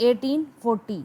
1840।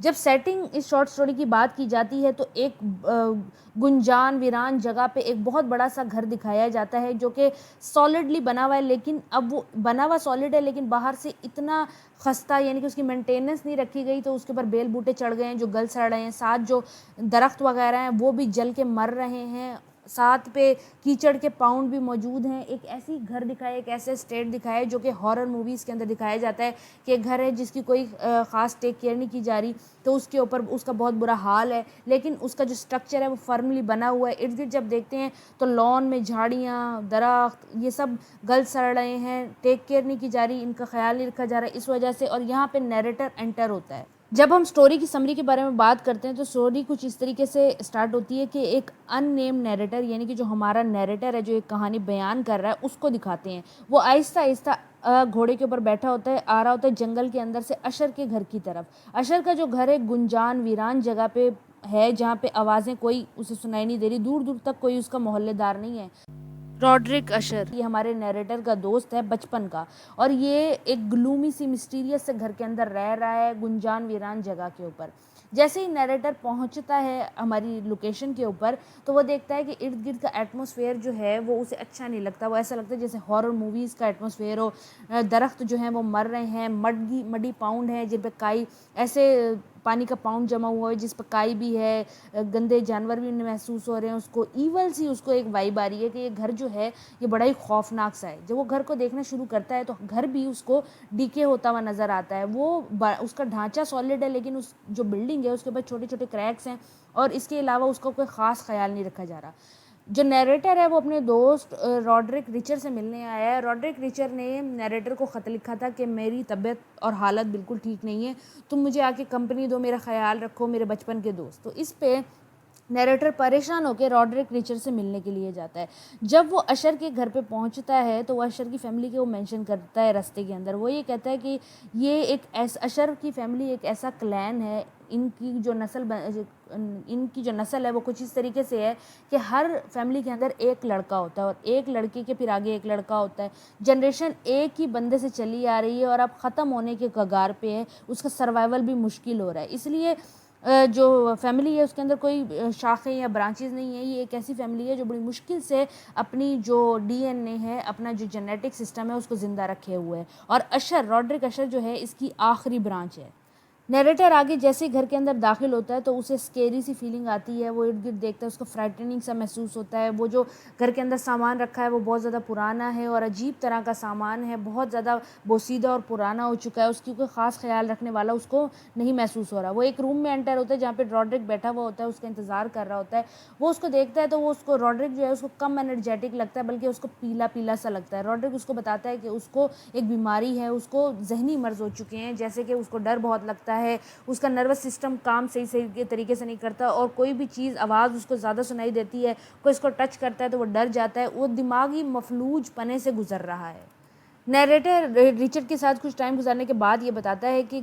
جب سیٹنگ اس short story کی بات کی جاتی ہے تو ایک گنجان ویران جگہ پہ ایک بہت بڑا سا گھر دکھایا جاتا ہے جو کہ سالڈلی بنا ہوا ہے، لیکن اب وہ بنا ہوا سالڈ ہے لیکن باہر سے اتنا خستہ، یعنی کہ اس کی مینٹیننس نہیں رکھی گئی تو اس کے اوپر بیل بوٹے چڑھ گئے ہیں جو گل سڑ رہے ہیں، ساتھ جو درخت وغیرہ ہیں وہ بھی جل کے مر رہے ہیں، ساتھ پہ کیچڑ کے پاؤنڈ بھی موجود ہیں۔ ایک ایسی گھر دکھایا، ایک ایسے اسٹیٹ دکھایا جو کہ ہارر موویز کے اندر دکھایا جاتا ہے کہ ایک گھر ہے جس کی کوئی خاص ٹیک کیئر نہیں کی جا رہی، تو اس کے اوپر اس کا بہت برا حال ہے، لیکن اس کا جو سٹرکچر ہے وہ فرملی بنا ہوا ہے۔ ارد گرد جب دیکھتے ہیں تو لان میں جھاڑیاں، درخت، یہ سب گل سڑ رہے ہیں، ٹیک کیئر نہیں کی جا رہی، ان کا خیال نہیں رکھا جا رہا اس وجہ سے۔ اور یہاں پہ نیریٹر انٹر ہوتا ہے۔ جب ہم سٹوری کی سمری کے بارے میں بات کرتے ہیں تو سٹوری کچھ اس طریقے سے سٹارٹ ہوتی ہے کہ ایک ان نیم نیریٹر، یعنی کہ جو ہمارا نیریٹر ہے جو ایک کہانی بیان کر رہا ہے اس کو دکھاتے ہیں۔ وہ آہستہ آہستہ گھوڑے کے اوپر بیٹھا ہوتا ہے، آ رہا ہوتا ہے جنگل کے اندر سے اشر کے گھر کی طرف۔ اشر کا جو گھر ہے گنجان ویران جگہ پہ ہے جہاں پہ آوازیں کوئی اسے سنائی نہیں دے رہی، دور دور تک کوئی اس کا محلے دار نہیں ہے۔ روڈرک اشر یہ ہمارے نیریٹر کا دوست ہے بچپن کا، اور یہ ایک گلومی سی مسٹیریس سے گھر کے اندر رہ رہا ہے گنجان ویران جگہ کے اوپر۔ جیسے ہی نیریٹر پہنچتا ہے ہماری لوکیشن کے اوپر تو وہ دیکھتا ہے کہ ارد گرد کا ایٹماسفیئر جو ہے وہ اسے اچھا نہیں لگتا، وہ ایسا لگتا ہے جیسے ہارر موویز کا ایٹماسفیئر ہو۔ درخت جو ہیں وہ مر رہے ہیں، مڈی پاؤنڈ ہیں جن پہ کائی، ایسے پانی کا پاؤنڈ جمع ہوا ہے جس پہ کائی بھی ہے، گندے جانور بھی محسوس ہو رہے ہیں اس کو، ایول سی اس کو ایک وائب آ رہی ہے کہ یہ گھر جو ہے یہ بڑا ہی خوفناک سا ہے۔ جب وہ گھر کو دیکھنا شروع کرتا ہے تو گھر بھی اس کو ڈیکے ہوتا ہوا نظر آتا ہے۔ وہ اس کا ڈھانچہ سالڈ ہے لیکن اس جو بلڈنگ ہے اس کے اوپر چھوٹے چھوٹے کریکس ہیں، اور اس کے علاوہ اس کا کوئی خاص خیال نہیں رکھا جا رہا۔ جو نیریٹر ہے وہ اپنے دوست روڈرک ریچر سے ملنے آیا ہے۔ روڈرک ریچر نے نیریٹر کو خط لکھا تھا کہ میری طبیعت اور حالت بالکل ٹھیک نہیں ہے، تم مجھے آ کے کمپنی دو، میرا خیال رکھو، میرے بچپن کے دوست۔ تو اس پہ نیریٹر پریشان ہو کے روڈرک ریچر سے ملنے کے لیے جاتا ہے۔ جب وہ اشر کے گھر پہ پہنچتا ہے تو وہ اشر کی فیملی کے وہ مینشن کرتا ہے راستے کے اندر، وہ یہ کہتا ہے کہ یہ ایک اشر کی فیملی ایک ایسا کلین ہے، ان کی جو نسل ہے وہ کچھ اس طریقے سے ہے کہ ہر فیملی کے اندر ایک لڑکا ہوتا ہے اور ایک لڑکی کے پھر آگے ایک لڑکا ہوتا ہے۔ جنریشن ایک ہی بندے سے چلی آ رہی ہے اور اب ختم ہونے کے کگار پہ ہے، اس کا سروائیول بھی مشکل ہو رہا ہے۔ اس لیے جو فیملی ہے اس کے اندر کوئی شاخیں یا برانچز نہیں ہیں، یہ ایک ایسی فیملی ہے جو بڑی مشکل سے اپنی جو ڈی این اے ہے، اپنا جو جینیٹک سسٹم ہے اس کو زندہ رکھے ہوئے ہے، اور روڈرک اشر جو ہے اس کی آخری برانچ ہے۔ نیریٹر آگے جیسے ہی گھر کے اندر داخل ہوتا ہے تو اسے سکیری سی فیلنگ آتی ہے، وہ ارد گرد دیکھتا ہے، اس کو فرائٹننگ سا محسوس ہوتا ہے۔ وہ جو گھر کے اندر سامان رکھا ہے وہ بہت زیادہ پرانا ہے اور عجیب طرح کا سامان ہے، بہت زیادہ بوسیدہ اور پرانا ہو چکا ہے، اس کی کوئی خاص خیال رکھنے والا اس کو نہیں محسوس ہو رہا۔ وہ ایک روم میں انٹر ہوتا ہے جہاں پہ روڈرک بیٹھا ہوا ہوتا ہے، اس کا انتظار کر رہا ہوتا ہے۔ وہ اس کو دیکھتا ہے تو وہ اس کو روڈرک جو ہے اس کو کم انرجیٹک لگتا ہے، بلکہ اس کو پیلا پیلا سا لگتا ہے۔ روڈرک اس کو بتاتا ہے کہ اس کو ایک بیماری ہے، اس کو ذہنی مرض ہو چکے ہیں، جیسے کہ اس کو ڈر بہت لگتا ہے، اس کا نروس سسٹم کام صحیح طریقے سے نہیں کرتا، اور کوئی بھی چیز آواز اس کو زیادہ سنائی دیتی ہے، کوئی اس کو ٹچ کرتا ہے تو وہ ڈر جاتا ہے، وہ دماغی مفلوج پنے سے گزر رہا ہے۔ نیریٹر ریچرڈ کے ساتھ کچھ ٹائم گزارنے کے بعد یہ بتاتا ہے کہ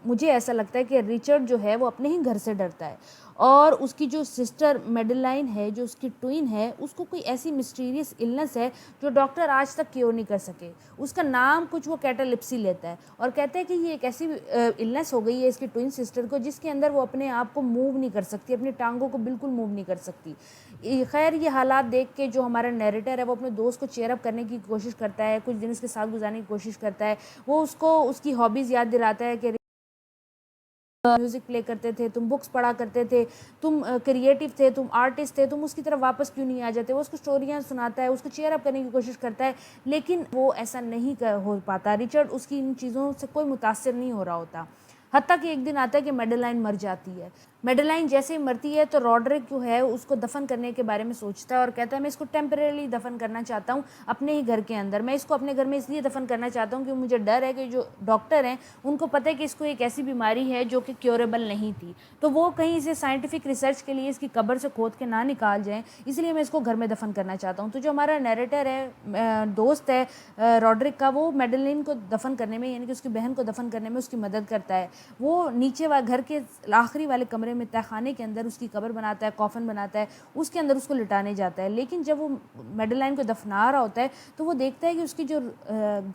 مجھے ایسا لگتا ہے کہ ریچرڈ جو ہے وہ اپنے ہی گھر سے ڈرتا ہے، اور اس کی جو سسٹر میڈلائن ہے جو اس کی ٹوین ہے اس کو کوئی ایسی مسٹیریس النس ہے جو ڈاکٹر آج تک کیور نہیں کر سکے۔ اس کا نام کچھ وہ کیٹالپسی لیتا ہے اور کہتے ہیں کہ یہ ایک ایسی النس ہو گئی ہے اس کی ٹوین سسٹر کو جس کے اندر وہ اپنے آپ کو موو نہیں کر سکتی، اپنی ٹانگوں کو بالکل موو نہیں کر سکتی۔ خیر یہ حالات دیکھ کے جو ہمارا نیریٹر ہے وہ اپنے دوست کو چیئر اپ کرنے کی کوشش کرتا ہے، کچھ دن اس کے ساتھ گزارنے کی کوشش کرتا ہے، وہ اس کو اس کی ہابیز یاد دلاتا ہے کہ میوزک پلے کرتے تھے، تم بکس پڑھا کرتے تھے، تم کریٹیو تھے، تم آرٹسٹ تھے، تم اس کی طرف واپس کیوں نہیں آ جاتے۔ وہ اس کو اسٹوریاں سناتا ہے، اس کو چیئر اپ کرنے کی کوشش کرتا ہے، لیکن وہ ایسا نہیں ہو پاتا۔ ریچرڈ اس کی ان چیزوں سے کوئی متاثر نہیں ہو رہا ہوتا، حتیٰ کہ ایک دن آتا ہے کہ میڈلائن مر جاتی ہے۔ میڈلائن جیسے ہی مرتی ہے تو روڈرک جو ہے اس کو دفن کرنے کے بارے میں سوچتا ہے اور کہتا ہے میں اس کو ٹیمپریریلی دفن کرنا چاہتا ہوں اپنے ہی گھر کے اندر، میں اس کو اپنے گھر میں اس لیے دفن کرنا چاہتا ہوں کہ مجھے ڈر ہے کہ جو ڈاکٹر ہیں ان کو پتہ ہے کہ اس کو ایک ایسی بیماری ہے جو کہ کیوریبل نہیں تھی، تو وہ کہیں اسے سائنٹیفک ریسرچ کے لیے اس کی قبر سے کھود کے نہ نکال جائیں، اس لیے میں اس کو گھر میں دفن کرنا چاہتا ہوں۔ تو جو ہمارا نیریٹر ہے، دوست ہے روڈرک کا، وہ میڈلائن کو دفن کرنے میں، یعنی کہ اس کی بہن کو دفن کرنے میں اس کی مدد کرتا ہے۔ وہ نیچے گھر کے آخری والے کمرے میں تہ خانے کے اندر اس کی قبر بناتا ہے، کافن بناتا ہے، اس کے اندر اس کو لٹانے جاتا ہے، لیکن جب وہ میڈلائن کو دفنا رہا ہوتا ہے تو وہ دیکھتا ہے کہ اس کی جو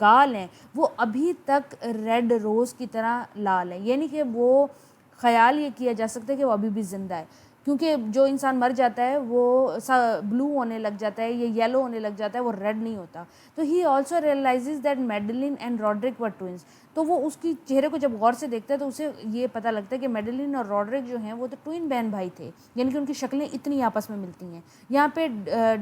گال ہیں وہ ابھی تک ریڈ روز کی طرح لال ہے، یعنی کہ وہ خیال یہ کیا جا سکتا ہے کہ وہ ابھی بھی زندہ ہے، کیونکہ جو انسان مر جاتا ہے وہ بلو ہونے لگ جاتا ہے یا یلو ہونے لگ جاتا ہے، وہ ریڈ نہیں ہوتا. تو he also realizes that Madeline and Roderick were twins. تو وہ اس کی چہرے کو جب غور سے دیکھتا ہے تو اسے یہ پتہ لگتا ہے کہ میڈلن اور راڈرک جو ہیں وہ تو ٹوئن بہن بھائی تھے، یعنی کہ ان کی شکلیں اتنی آپس میں ملتی ہیں. یہاں پہ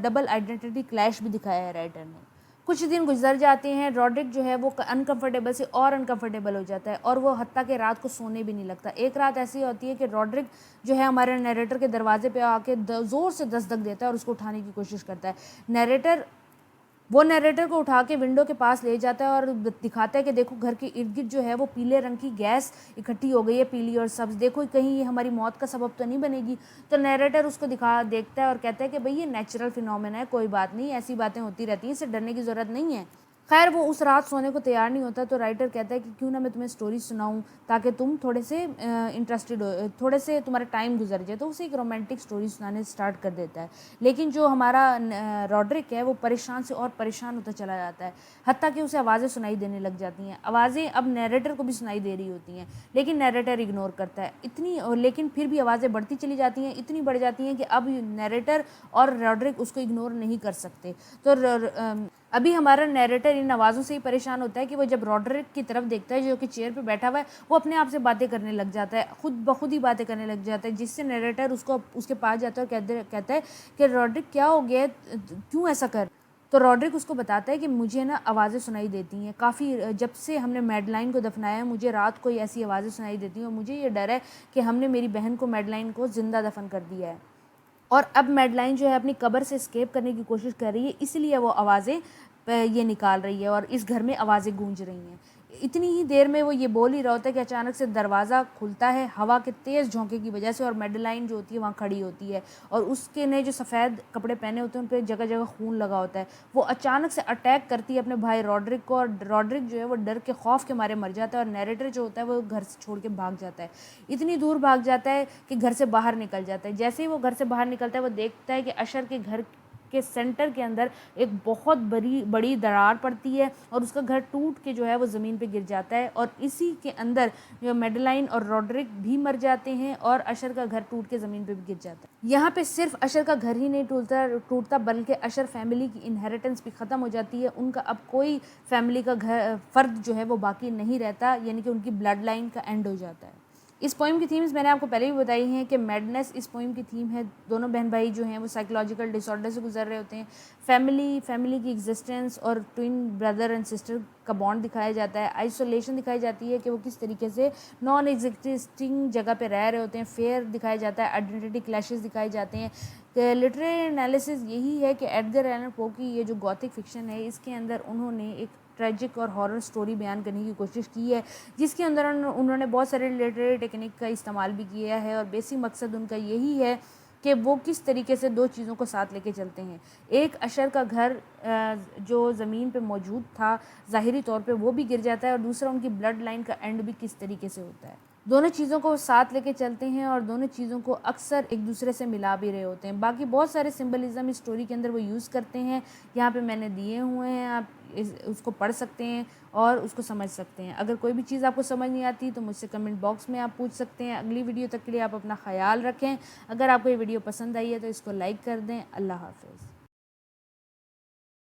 ڈبل آئیڈینٹی کلیش بھی دکھایا ہے رائٹر نے. کچھ دن گزر جاتے ہیں، راڈرک جو ہے وہ انکمفرٹیبل سے اور انکمفرٹیبل ہو جاتا ہے اور وہ حتیٰ کہ رات کو سونے بھی نہیں لگتا. ایک رات ایسی ہوتی ہے کہ راڈرک جو ہے ہمارے نیریٹر کے دروازے پہ آ کے زور سے دستک دیتا ہے اور اس کو اٹھانے کی کوشش کرتا ہے. نیریٹر کو اٹھا کے ونڈو کے پاس لے جاتا ہے اور دکھاتا ہے کہ دیکھو گھر کے ارد گرد جو ہے وہ پیلے رنگ کی گیس اکٹھی ہو گئی ہے، پیلی اور سبز، دیکھو کہیں یہ ہماری موت کا سبب تو نہیں بنے گی. تو نیریٹر اس کو دیکھتا ہے اور کہتا ہے کہ بھئی یہ نیچرل فینومینا ہے، کوئی بات نہیں، ایسی باتیں ہوتی رہتی ہیں، اس سے ڈرنے کی ضرورت نہیں ہے. خیر وہ اس رات سونے کو تیار نہیں ہوتا، تو رائٹر کہتا ہے کہ کیوں نہ میں تمہیں سٹوری سناؤں تاکہ تم تھوڑے سے انٹرسٹڈ ہو، تھوڑے سے تمہارا ٹائم گزر جائے. تو اسے ایک رومانٹک سٹوری سنانے سٹارٹ کر دیتا ہے. لیکن جو ہمارا راڈرک ہے وہ پریشان سے اور پریشان ہوتا چلا جاتا ہے، حتیٰ کہ اسے آوازیں سنائی دینے لگ جاتی ہیں. آوازیں اب نیریٹر کو بھی سنائی دے رہی ہوتی ہیں، لیکن نیریٹر اگنور کرتا ہے. لیکن پھر بھی آوازیں بڑھتی چلی جاتی ہیں، اتنی بڑھ جاتی ہیں کہ اب نیریٹر اور راڈرک اس کو اگنور نہیں کر سکتے. تو ابھی ہمارا نیریٹر ان آوازوں سے ہی پریشان ہوتا ہے کہ وہ جب راڈرک کی طرف دیکھتا ہے جو کہ چیئر پہ بیٹھا ہوا ہے، وہ اپنے آپ سے باتیں کرنے لگ جاتا ہے، خود بخود ہی باتیں کرنے لگ جاتا ہے، جس سے نیریٹر اس کے پاس جاتا ہے اور کہتا ہے کہ راڈرک کیا ہو گیا ہے، کیوں ایسا کر. تو راڈرک اس کو بتاتا ہے کہ مجھے نا آوازیں سنائی دیتی ہیں، کافی جب سے ہم نے میڈلائن کو دفنایا ہے مجھے رات کو ایسی آوازیں سنائی دیتی ہیں اور مجھے یہ ڈر ہے کہ ہم نے میری بہن کو میڈلائن کو زندہ دفن کر دیا ہے اور اب میڈلائن جو ہے اپنی قبر سے اسکیپ کرنے کی کوشش کر رہی ہے، اس لیے وہ آوازیں یہ نکال رہی ہے اور اس گھر میں آوازیں گونج رہی ہیں. اتنی ہی دیر میں وہ یہ بول ہی رہا ہوتا ہے کہ اچانک سے دروازہ کھلتا ہے ہوا کے تیز جھونکے کی وجہ سے، اور میڈلائن جو ہوتی ہے وہاں کھڑی ہوتی ہے اور اس کے نے جو سفید کپڑے پہنے ہوتے ہیں ان پہ جگہ جگہ خون لگا ہوتا ہے. وہ اچانک سے اٹیک کرتی ہے اپنے بھائی راڈرک کو، اور راڈرک جو ہے وہ ڈر کے خوف کے مارے مر جاتا ہے اور نیریٹر جو ہوتا ہے وہ گھر سے چھوڑ کے بھاگ جاتا ہے. اتنی دور بھاگ جاتا ہے کہ گھر سے باہر نکل جاتا ہے. جیسے ہی وہ گھر سے باہر نکلتا ہے وہ دیکھتا ہے کہ اشر کے گھر کے سینٹر کے اندر ایک بہت بڑی درار پڑتی ہے اور اس کا گھر ٹوٹ کے جو ہے وہ زمین پہ گر جاتا ہے، اور اسی کے اندر جو میڈلائن اور راڈرک بھی مر جاتے ہیں اور اشر کا گھر ٹوٹ کے زمین پہ بھی گر جاتا ہے. یہاں پہ صرف اشر کا گھر ہی نہیں ٹوٹتا بلکہ اشر فیملی کی انہیریٹنس بھی ختم ہو جاتی ہے. ان کا اب کوئی فیملی کا فرد جو ہے وہ باقی نہیں رہتا، یعنی کہ ان کی بلڈ لائن کا اینڈ ہو جاتا ہے. اس پوئم کی تھیمز میں نے آپ کو پہلے بھی بتائی ہیں کہ میڈنس اس پوئم کی تھیم ہے. دونوں بہن بھائی جو ہیں وہ سائیکولوجیکل ڈس آرڈر سے گزر رہے ہوتے ہیں. فیملی کی ایگزسٹنس اور ٹوئن بردر اینڈ سسٹر کا بانڈ دکھایا جاتا ہے. آئسولیشن دکھائی جاتی ہے کہ وہ کس طریقے سے نان ایگزسٹنگ جگہ پہ رہ رہے ہوتے ہیں. فیئر دکھایا جاتا ہے. آئیڈینٹی کلیشز دکھائے جاتے ہیں. لٹریری انالیسس یہی ہے کہ ایڈگر ایلن پو کی یہ جو گوتھک فکشن ہے اس کے اندر انہوں نے ایک ٹریجک اور ہارر سٹوری بیان کرنے کی کوشش کی ہے، جس کے اندر انہوں نے بہت سارے لٹریری ٹیکنیک کا استعمال بھی کیا ہے، اور بیسک مقصد ان کا یہی ہے کہ وہ کس طریقے سے دو چیزوں کو ساتھ لے کے چلتے ہیں. ایک اشر کا گھر جو زمین پہ موجود تھا ظاہری طور پہ وہ بھی گر جاتا ہے، اور دوسرا ان کی بلڈ لائن کا اینڈ بھی کس طریقے سے ہوتا ہے. دونوں چیزوں کو ساتھ لے کے چلتے ہیں اور دونوں چیزوں کو اکثر ایک دوسرے سے ملا بھی رہے ہوتے ہیں. باقی بہت سارے سمبلزم اس سٹوری کے اندر وہ یوز کرتے ہیں، یہاں پہ میں نے دیے ہوئے ہیں، آپ اس کو پڑھ سکتے ہیں اور اس کو سمجھ سکتے ہیں. اگر کوئی بھی چیز آپ کو سمجھ نہیں آتی تو مجھ سے کمنٹ باکس میں آپ پوچھ سکتے ہیں. اگلی ویڈیو تک کے لیے آپ اپنا خیال رکھیں. اگر آپ کو یہ ویڈیو پسند آئی ہے تو اس کو لائک کر دیں. اللہ حافظ.